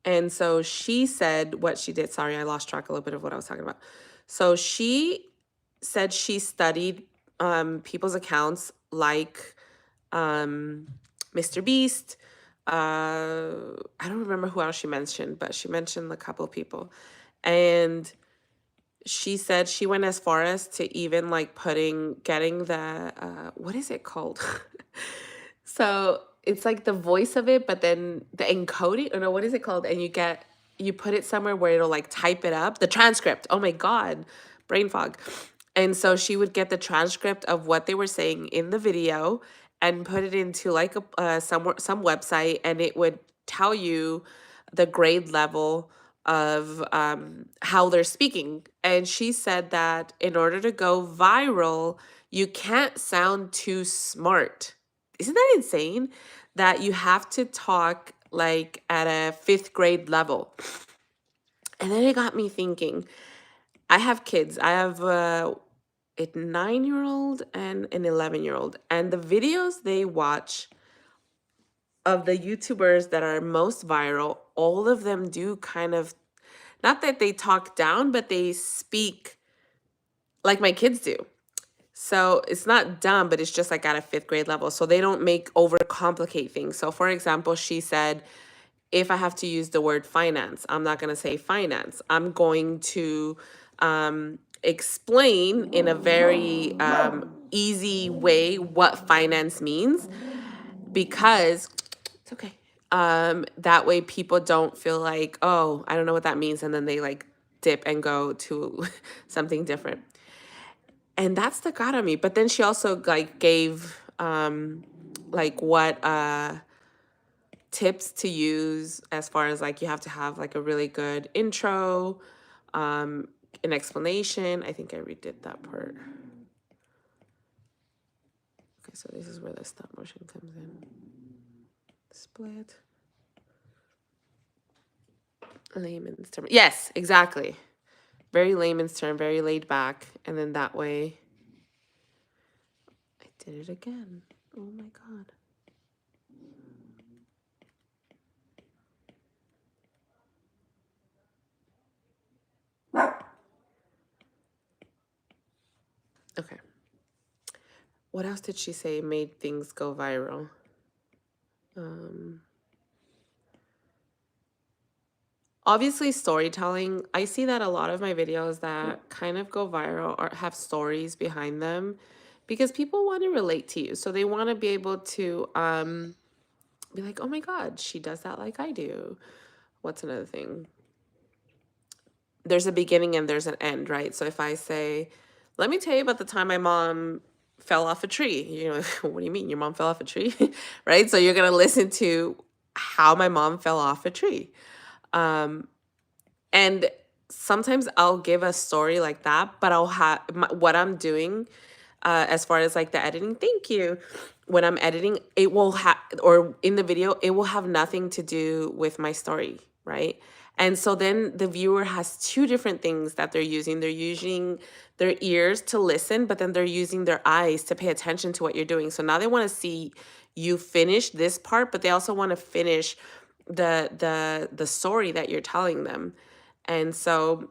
And so she said what she did. Sorry, I lost track a little bit of what I was talking about. So she said she studied people's accounts like Mr. Beast. I don't remember who else she mentioned, but she mentioned a couple of people. And she said she went as far as to even like getting the, what is it called? So it's like the voice of it, but then the encoding, or no, what is it called? And you put it somewhere where it'll like type it up, the transcript. Oh my God, brain fog. And so she would get the transcript of what they were saying in the video and put it into like some website, and it would tell you the grade level of how they're speaking. And she said that in order to go viral, you can't sound too smart. Isn't that insane? That you have to talk like at a fifth grade level. And then it got me thinking. I have kids. I have a 9-year-old and an 11-year-old. And the videos they watch of the YouTubers that are most viral, all of them do kind of, not that they talk down, but they speak like my kids do. So it's not dumb, but it's just like at a fifth grade level. So they don't overcomplicate things. So for example, she said, if I have to use the word finance, I'm not going to say finance. I'm going to explain in a very easy way what finance means, because it's okay. That way people don't feel like, oh, I don't know what that means. And then they like dip and go to something different. And that stuck out on me. But then she also like gave like what tips to use, as far as like you have to have like a really good intro, an explanation. I think I redid that part. Okay, so this is where the stop motion comes in. Split. Layman's term. Yes, exactly. Very layman's term, very laid back. And then that way, I did it again. Oh my God. Okay. What else did she say made things go viral? Obviously, storytelling. I see that a lot of my videos that kind of go viral or have stories behind them, because people want to relate to you. So they want to be able to be like, oh my God, she does that like I do. What's another thing? There's a beginning and there's an end, right? So if I say, let me tell you about the time my mom fell off a tree, you know, what do you mean your mom fell off a tree? Right? So you're going to listen to how my mom fell off a tree. And sometimes I'll give a story like that, but I'll have what I'm doing as far as like the editing. Thank you. When I'm editing, it will have, or in the video, it will have nothing to do with my story, right? And so then the viewer has two different things that they're using. They're using their ears to listen, but then they're using their eyes to pay attention to what you're doing. So now they want to see you finish this part, but they also want to finish the story that you're telling them. And so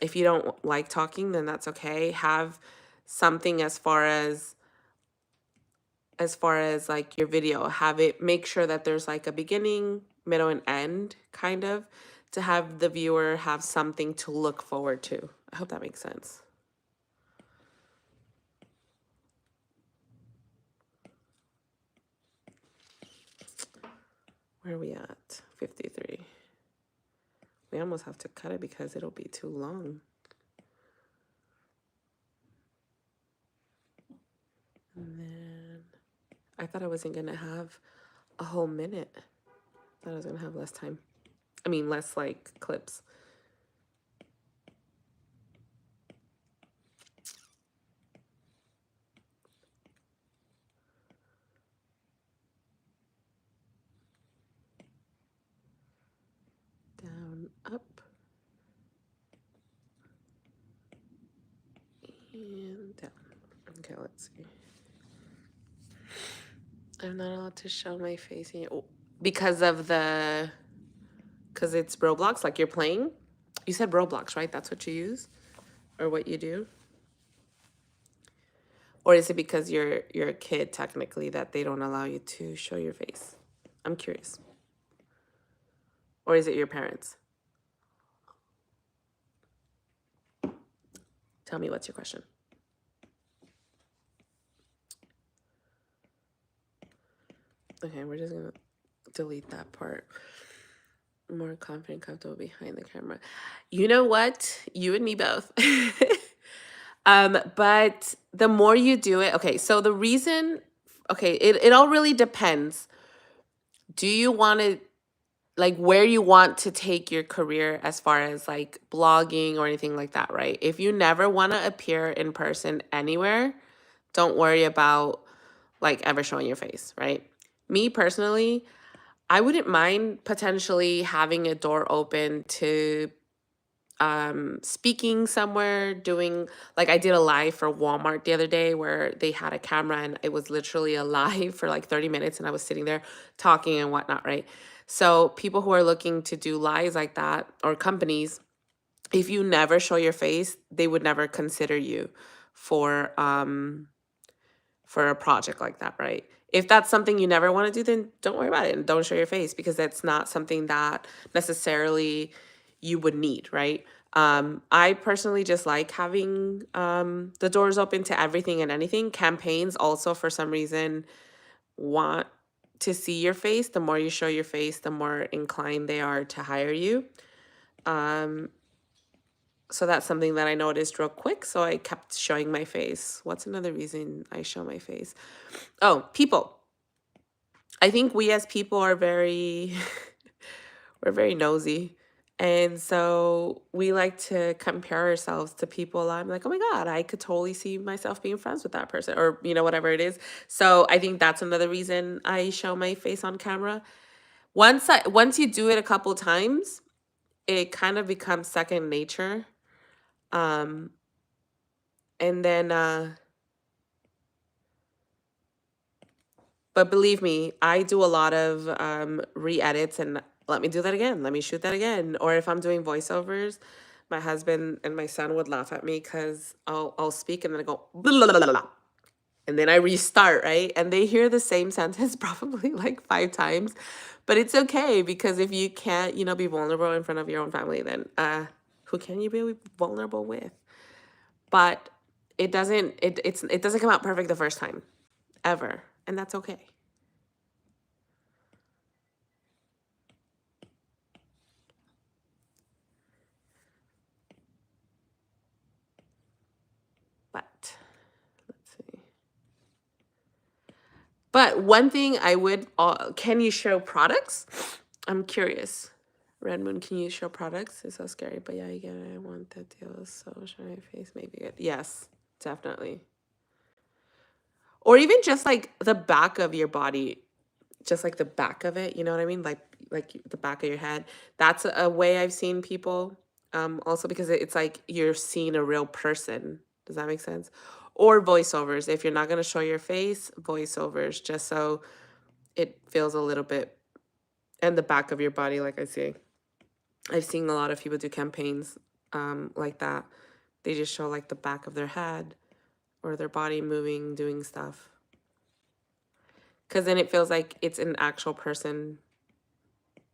if you don't like talking, then that's okay. Have something as far as like your video, have it, make sure that there's like a beginning, middle, and end, kind of, to have the viewer have something to look forward to. I hope that makes sense. Where are we at? 53. We almost have to cut it because it'll be too long. I thought I wasn't going to have a whole minute. I thought I was going to have less time. I mean, less like clips. Down, up, and down. Okay, let's see. I'm not allowed to show my face because of the, because it's Roblox, like you're playing. You said Roblox, right? That's what you use or what you do? Or is it because you're a kid technically that they don't allow you to show your face? I'm curious. Or is it your parents? Tell me, what's your question? Okay, we're just gonna delete that part. More confident, comfortable behind the camera. You know what? You and me both. But the more you do it, okay, so the reason, okay, it all really depends. Do you want to, like, where you want to take your career as far as like blogging or anything like that, right? If you never want to appear in person anywhere, don't worry about like ever showing your face, right? Me personally, I wouldn't mind potentially having a door open to speaking somewhere, doing, like, I did a live for Walmart the other day where they had a camera and it was literally a live for like 30 minutes and I was sitting there talking and whatnot, right? So people who are looking to do lives like that, or companies, if you never show your face, they would never consider you for a project like that, right? If that's something you never want to do, then don't worry about it and don't show your face, because that's not something that necessarily you would need, right? I personally just like having the doors open to everything and anything. Campaigns also, for some reason, want to see your face. The more you show your face, the more inclined they are to hire you. So that's something that I noticed real quick. So I kept showing my face. What's another reason I show my face? Oh, people. I think we as people are very, we're very nosy. And so we like to compare ourselves to people. I'm like, oh my God, I could totally see myself being friends with that person, or, whatever it is. So I think that's another reason I show my face on camera. Once you do it a couple times, it kind of becomes second nature. Um, and then, but believe me, I do a lot of re-edits and let me do that again. Let me shoot that again. Or if I'm doing voiceovers, my husband and my son would laugh at me because I'll speak and then I go blah, blah, blah, blah, and then I restart, right? And they hear the same sentence probably like 5 times, but it's okay, because if you can't, be vulnerable in front of your own family, then who can you be vulnerable with? But it doesn't come out perfect the first time, ever, and that's okay. But let's see. But one thing I would, can you show products? I'm curious. Red Moon, can you show products? It's so scary, but yeah, you get it. I want that deal. So show my face, maybe good. Yes, definitely. Or even just like the back of your body, just like the back of it. You know what I mean? Like the back of your head. That's a way I've seen people. Also because it's like you're seeing a real person. Does that make sense? Or voiceovers. If you're not gonna show your face, voiceovers, just so it feels a little bit, and the back of your body, like I say. I've seen a lot of people do campaigns like that. They just show like the back of their head or their body moving, doing stuff. Because then it feels like it's an actual person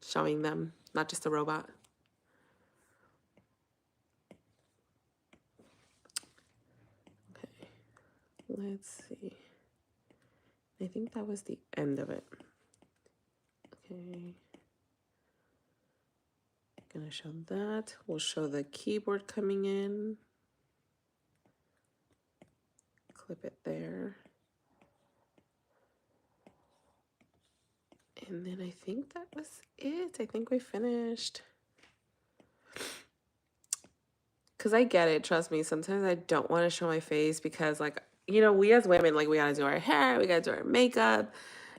showing them, not just a robot. Okay, let's see. I think that was the end of it. Okay. Gonna show that. We'll show the keyboard coming in. Clip it there. And then I think that was it. I think we finished. Because I get it, trust me. Sometimes I don't want to show my face because, like, you know, we as women, like, we got to do our hair, we got to do our makeup,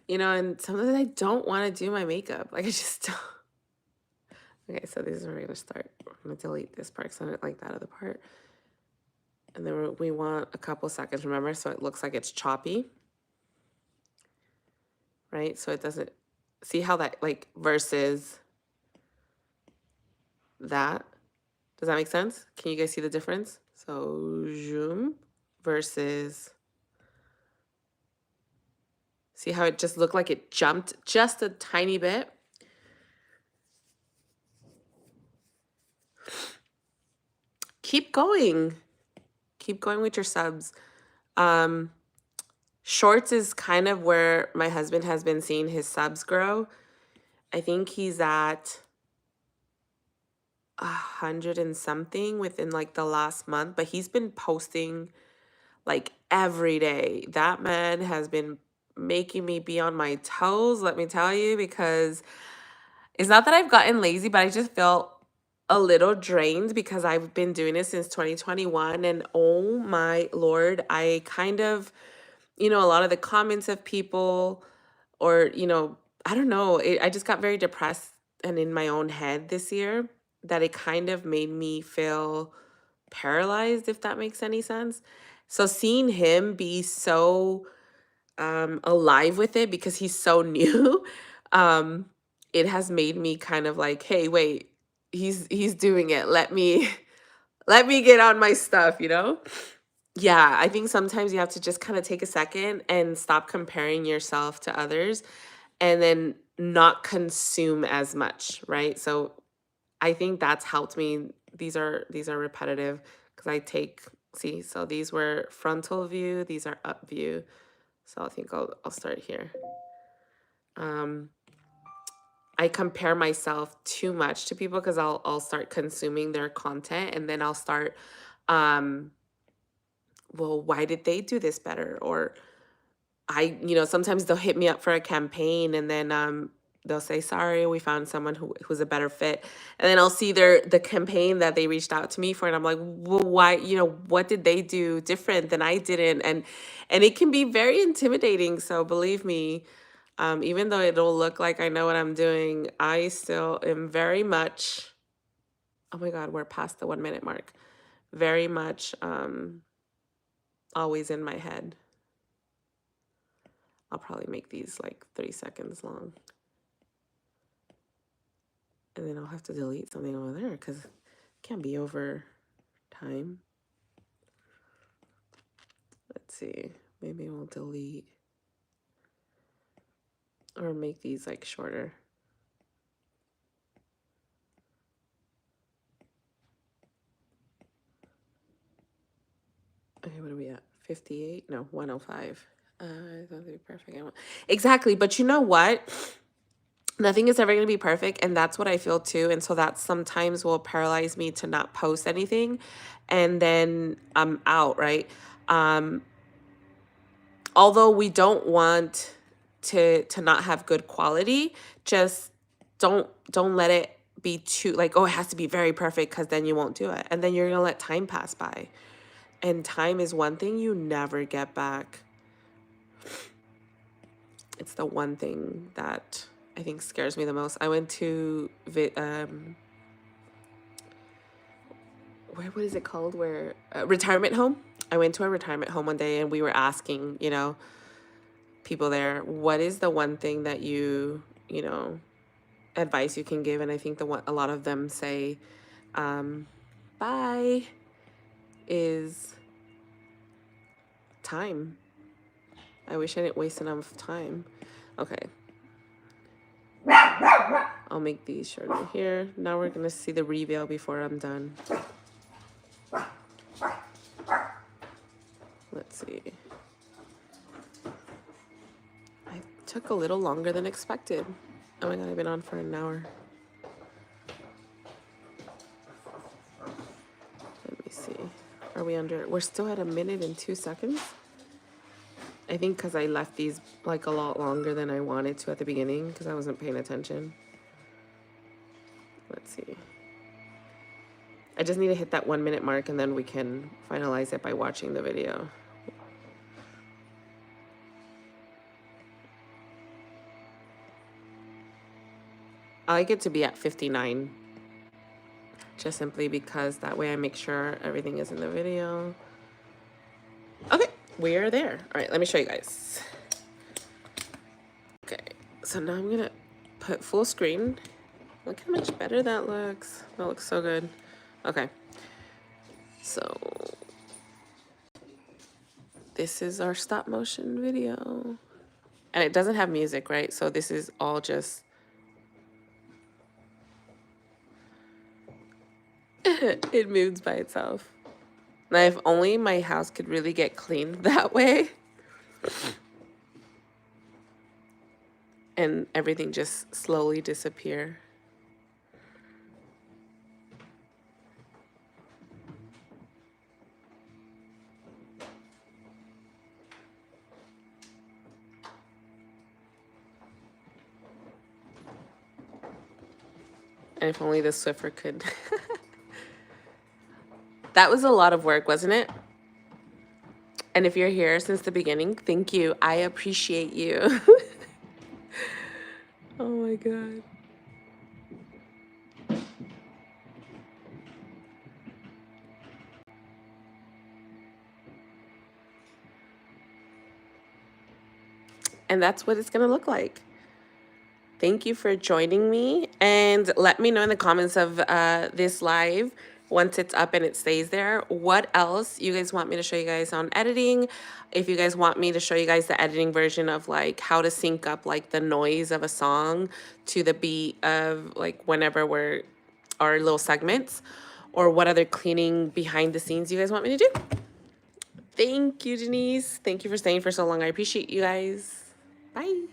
you know, and sometimes I don't want to do my makeup. Like, I just don't. Okay, so this is where we're going to start. We're going to delete this part because I don't like that other part. And then we want a couple seconds, remember? So it looks like it's choppy, right? So it doesn't, see how that, like, versus that. Does that make sense? Can you guys see the difference? So zoom versus, see how it just looked like it jumped just a tiny bit? Keep going. Keep going with your subs. Shorts is kind of where my husband has been seeing his subs grow. I think he's at 100 and something within like the last month, but he's been posting like every day. That man has been making me be on my toes, let me tell you, because it's not that I've gotten lazy, but I just felt a little drained because I've been doing it since 2021. And oh my Lord, I kind of, you know, a lot of the comments of people, or, you know, I don't know, I just got very depressed and in my own head this year that it kind of made me feel paralyzed, if that makes any sense. So seeing him be so alive with it because he's so new, um, it has made me kind of like, hey, wait, he's doing it. Let me let me get on my stuff, you know? Yeah, I think sometimes you have to just kind of take a second and stop comparing yourself to others and then not consume as much, right? So I think that's helped me. These are repetitive because I take, see, so these were frontal view, these are up view. So I think I'll start here. I compare myself too much to people because I'll start consuming their content and then I'll start well, why did they do this better? Or you know, sometimes they'll hit me up for a campaign and then they'll say, sorry, we found someone who's a better fit. And then I'll see the campaign that they reached out to me for. And I'm like, well, why, you know, what did they do different than I didn't? And it can be very intimidating. So believe me, even though it'll look like I know what I'm doing, I still am very much, oh my God, we're past the 1 minute mark. Very much always in my head. I'll probably make these like 3 seconds long. And then I'll have to delete something over there because it can't be over time. Let's see. Maybe we'll delete or make these like shorter. Okay, what are we at? 58? No, 105. It's going to be perfect. Exactly. But you know what? Nothing is ever going to be perfect. And that's what I feel too. And so that sometimes will paralyze me to not post anything. And then I'm out, right? Although we don't want to not have good quality, just don't let it be too like, oh, it has to be very perfect because then you won't do it. And then you're going to let time pass by. And time is one thing you never get back. It's the one thing that I think scares me the most. I went to what is it called? Where retirement home. I went to a retirement home one day and we were asking, you know, people there, what is the one thing that you know, advice you can give? And I think the one a lot of them say, bye, is time. I wish I didn't waste enough time. Okay. I'll make these shorter here. Now we're gonna see the reveal before I'm done. Let's see. I took a little longer than expected. Oh my God, I've been on for an hour. Let me see. Are we under? We're still at 1 minute and 2 seconds. I think because I left these like a lot longer than I wanted to at the beginning because I wasn't paying attention. Let's see. I just need to hit that 1 minute mark and then we can finalize it by watching the video. I like it to be at 59. Just simply because that way I make sure everything is in the video. Okay, we are there. All right, let me show you guys. Okay, so now I'm gonna put full screen. Look how much better that looks. That looks so good. Okay, so this is our stop motion video. And it doesn't have music, right? So this is all just it moves by itself. Now, if only my house could really get cleaned that way. And everything just slowly disappear. And if only the Swiffer could. That was a lot of work, wasn't it? And if you're here since the beginning, thank you. I appreciate you. Oh my God. And that's what it's gonna look like. Thank you for joining me, and let me know in the comments of this live, once it's up and it stays there, what else you guys want me to show you guys on editing. If you guys want me to show you guys the editing version of like how to sync up like the noise of a song to the beat of like whenever we're our little segments, or what other cleaning behind the scenes you guys want me to do. Thank you, Denise. Thank you for staying for so long. I appreciate you guys. Bye.